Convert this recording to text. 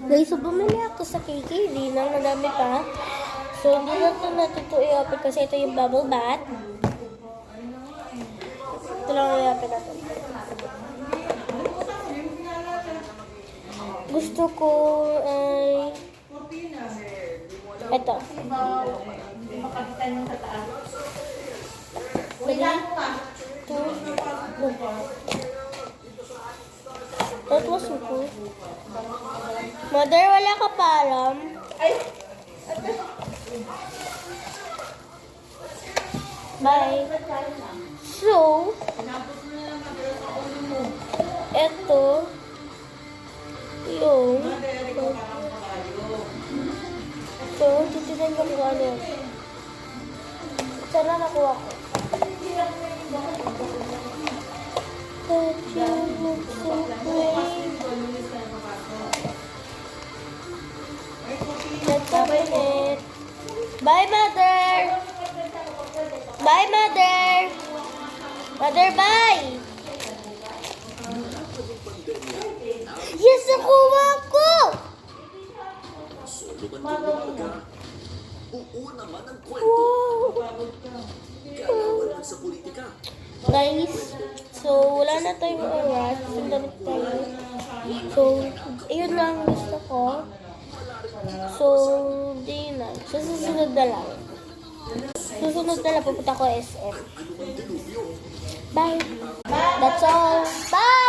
Guys, so bumili ako sa KKD nang madami pa. So, hindi natin ito i-open kasi ito yung bubble bath. Ito lang i-open natin. Gusto ko ay ito. That was so cool. Mother, wala ka pa alam? Bye. So, ito yung ito, titinan ko kung ano. Sana nakuha ko. That you look so great. Let's open it. Bye, Mother! Bye, Mother! Mother, bye! Yes, nakuha ko! Oo naman ang kwento. Gagawa lang sa politika. Guys, so wala na tayong oras. Sundamit tayo. So, ayun lang gusto ko. So, di na. So, susunod na lang. Susunod na lang, pupunta ko SM. Bye! That's all. Bye!